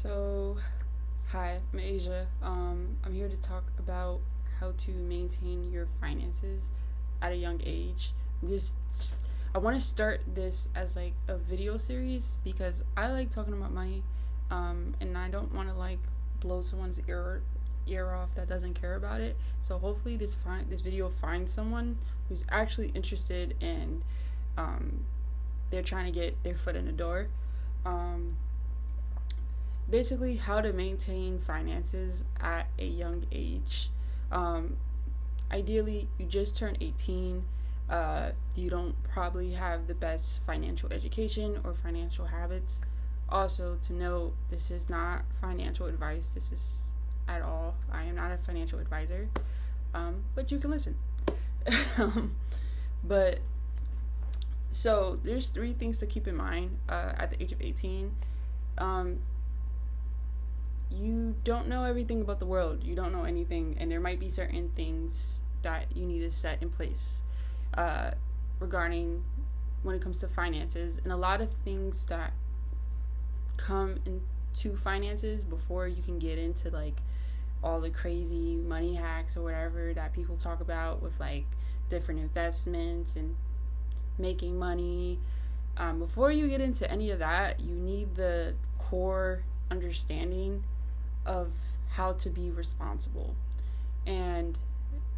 So, hi, I'm Asia. I'm here to talk about how to maintain your finances at a young age. I'm just, I want to start this as like a video series because I like talking about money, and I don't want to like blow someone's ear off that doesn't care about it. So hopefully this video finds someone who's actually interested and um, they're trying to get their foot in the door. Um, Basically how to maintain finances at a young age. Um, Ideally, you just turned 18. You don't probably have the best financial education or financial habits. Also, to note, this is not financial advice. This is at all. I am not a financial advisor, but you can listen. But so there's three things to keep in mind at the age of 18. Um, you don't know everything about the world. You don't know anything, and there might be certain things that you need to set in place uh, regarding when it comes to finances, and a lot of things that come into finances before you can get into like all the crazy money hacks or whatever that people talk about with like different investments and making money. Before you get into any of that, you need the core understanding of how to be responsible. And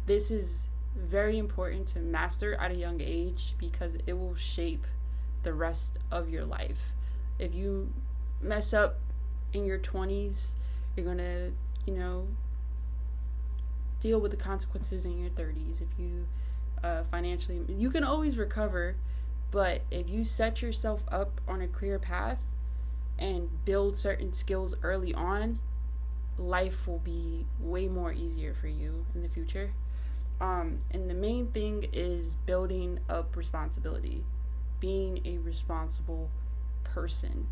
this is very important to master at a young age because it will shape the rest of your life. If you mess up in your 20s, you're going to, deal with the consequences in your 30s. If you financially, you can always recover, but if you set yourself up on a clear path and build certain skills early on, life will be way more easier for you in the future. And the main thing is building up responsibility, being a responsible person.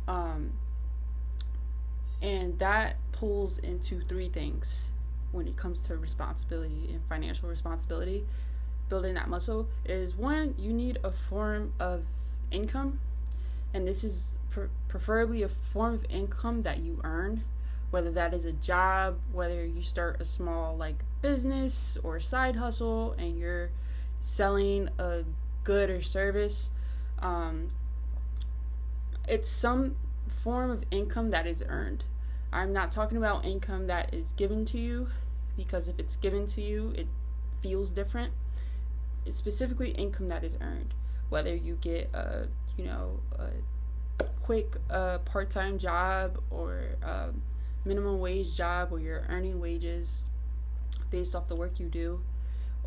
Um, and that pulls into three things when it comes to responsibility and financial responsibility. Building that muscle is one, you need a form of income, and this is preferably a form of income that you earn, whether that is a job, whether you start a small like business or side hustle and you're selling a good or service. It's some form of income that is earned. I'm not talking about income that is given to you, because if it's given to you it feels different. It's specifically income that is earned, whether you get a quick part-time job or minimum wage job where you're earning wages based off the work you do,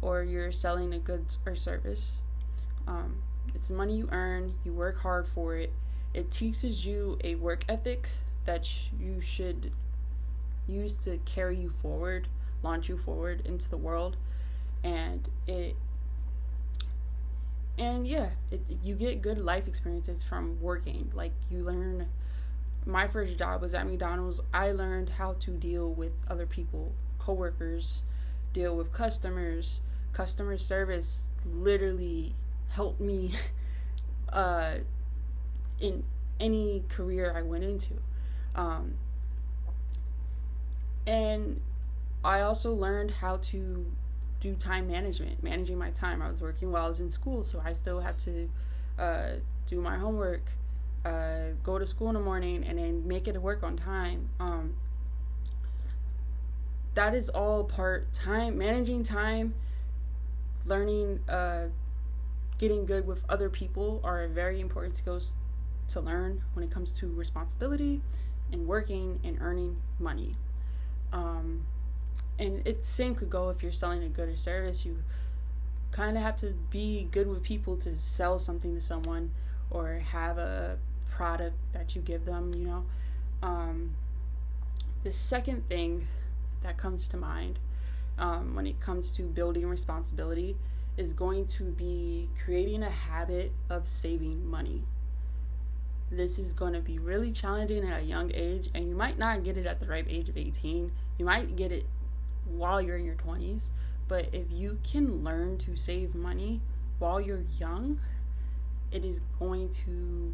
or you're selling a goods or service. It's money you earn, you work hard for it. It teaches you a work ethic that you should use to carry you forward, launch you forward into the world. And you get good life experiences from working. Like, you learn. My first job was at McDonald's. I learned how to deal with other people, coworkers, deal with customers. Customer service literally helped me in any career I went into. And I also learned how to do time management, managing my time. I was working while I was in school, so I still had to do my homework, go to school in the morning, and then make it to work on time. That is all part time, managing time, learning, getting good with other people are very important skills to learn when it comes to responsibility and working and earning money. And it same could go if you're selling a good or service. You kind of have to be good with people to sell something to someone or have a product that you give them, The second thing that comes to mind when it comes to building responsibility is going to be creating a habit of saving money. This is going to be really challenging at a young age, and you might not get it at the ripe age of 18. You might get it while you're in your 20s, but if you can learn to save money while you're young, it is going to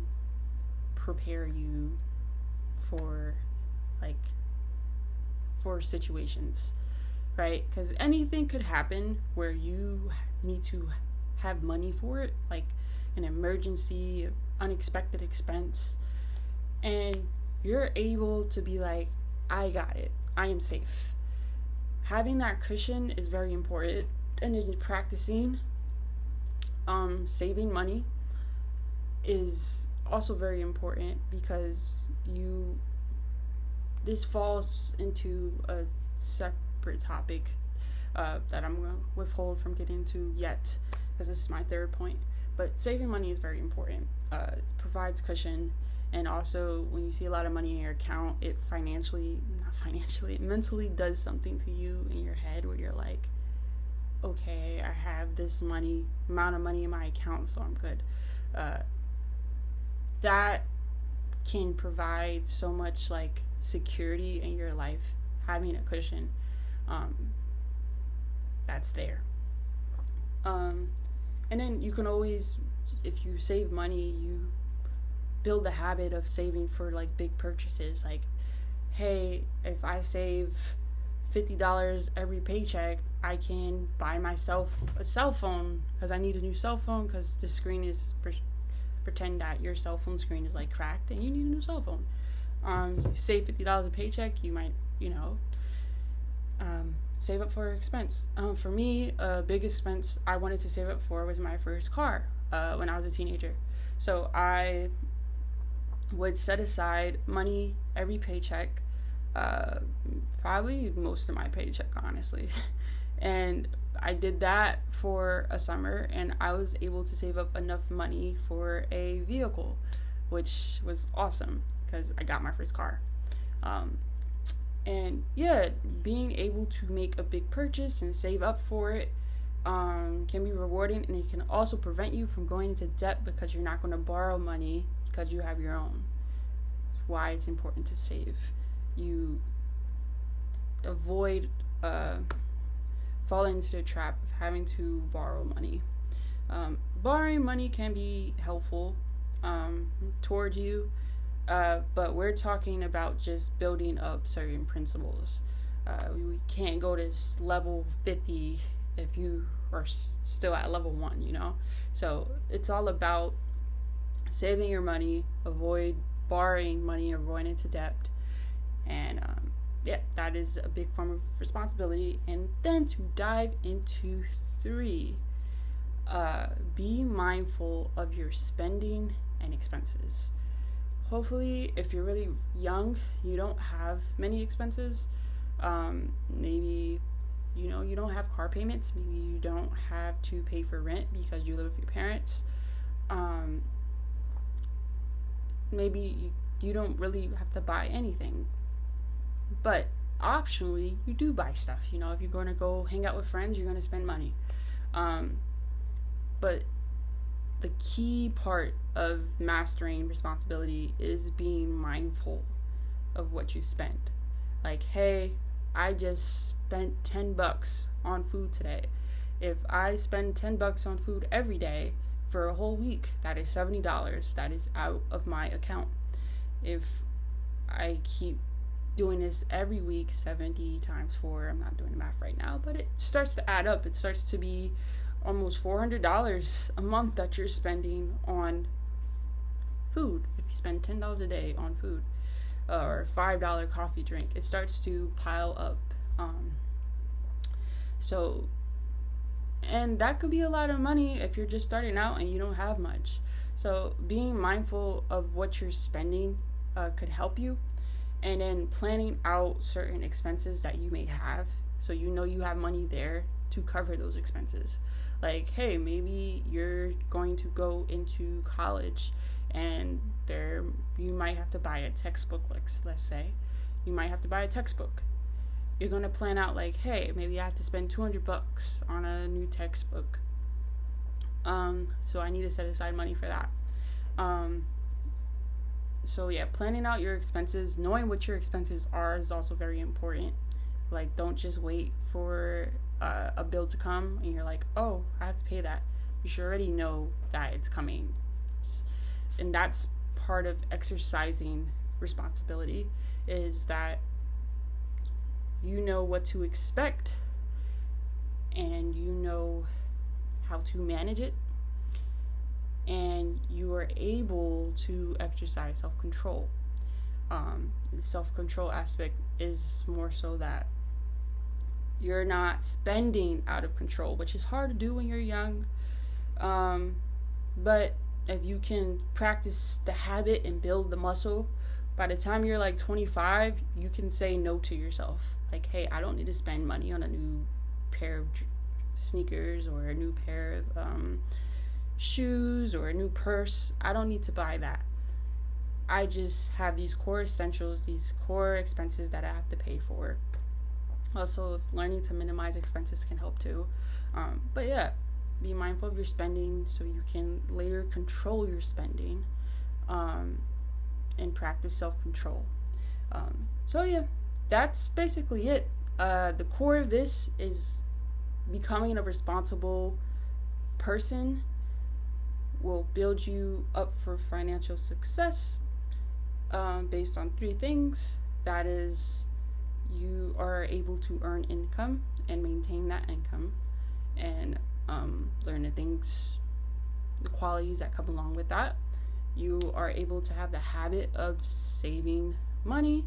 prepare you for like for situations, right? Because anything could happen where you need to have money for it, like an emergency, unexpected expense, and you're able to be like, I got it, I am safe. Having that cushion is very important, and in practicing saving money is also very important, because you this falls into a separate topic that I'm going to withhold from getting into yet, because this is my third point. But saving money is very important. It provides cushion, and also when you see a lot of money in your account, it it mentally does something to you in your head, where you're like, okay, I have this amount of money in my account, so I'm good. That can provide so much like security in your life, having a cushion that's there. And then you can always, if you save money, you build the habit of saving for like big purchases. Like, hey, if I save $50 every paycheck, I can buy myself a cell phone, because I need a new cell phone, because the screen is pretend that your cell phone screen is like cracked and you need a new cell phone. You save $50 a paycheck, you might, save up for expense. For me, a big expense I wanted to save up for was my first car when I was a teenager. So I would set aside money every paycheck, probably most of my paycheck, honestly. And I did that for a summer, and I was able to save up enough money for a vehicle, which was awesome because I got my first car. And yeah, being able to make a big purchase and save up for it can be rewarding, and it can also prevent you from going into debt, because you're not going to borrow money because you have your own. That's why it's important to save. You avoid falling into the trap of having to borrow money. Borrowing money can be helpful toward you, but we're talking about just building up certain principles. We can't go to level 50 if you are still at level 1, So it's all about saving your money, avoid borrowing money or going into debt. And yeah, that is a big form of responsibility. And then to dive into 3, be mindful of your spending and expenses. Hopefully, if you're really young, you don't have many expenses. Maybe you don't have car payments. Maybe you don't have to pay for rent because you live with your parents. Maybe you don't really have to buy anything. But optionally, you do buy stuff. If you're going to go hang out with friends, you're going to spend money. But the key part of mastering responsibility is being mindful of what you spend. Like, hey, I just spent $10 on food today. If I spend $10 on food every day for a whole week, that is $70 that is out of my account. If I keep doing this every week, 70 times 4, I'm not doing the math right now, but it starts to add up. It starts to be almost $400 a month that you're spending on food. If you spend $10 a day on food, or $5 coffee drink, it starts to pile up. And that could be a lot of money if you're just starting out and you don't have much. So being mindful of what you're spending could help you. And then planning out certain expenses that you may have, so you have money there to cover those expenses. Like, hey, maybe you're going to go into college, and you might have to buy a textbook. Let's say you might have to buy a textbook. You're going to plan out like, hey, maybe I have to spend $200 on a new textbook. So I need to set aside money for that. So yeah, planning out your expenses, knowing what your expenses are is also very important. Like, don't just wait for a bill to come and you're like, oh, I have to pay that. You should already know that it's coming. And that's part of exercising responsibility, is that you know what to expect and you know how to manage it, and you are able to exercise self-control. The self-control aspect is more so that you're not spending out of control, which is hard to do when you're young. But if you can practice the habit and build the muscle, by the time you're like 25, you can say no to yourself. Like, hey, I don't need to spend money on a new pair of sneakers or a new pair of shoes or a new purse. I don't need to buy that. I just have these core essentials, these core expenses that I have to pay for. Also, learning to minimize expenses can help too. But yeah, be mindful of your spending so you can later control your spending, and practice self-control. So yeah, that's basically it. The core of this is becoming a responsible person will build you up for financial success, based on 3 things. That is, you are able to earn income and maintain that income, and learn the things, the qualities that come along with that. You are able to have the habit of saving money,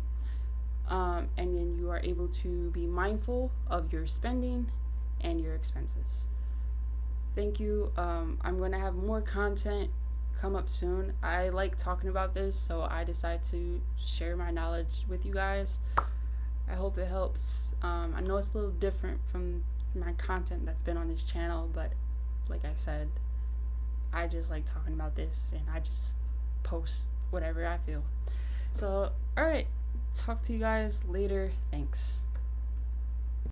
and then you are able to be mindful of your spending and your expenses. Thank you. I'm going to have more content come up soon. I like talking about this, so I decided to share my knowledge with you guys. I hope it helps. I know it's a little different from my content that's been on this channel, but like I said, I just like talking about this, and I just post whatever I feel. So, alright, talk to you guys later. Thanks.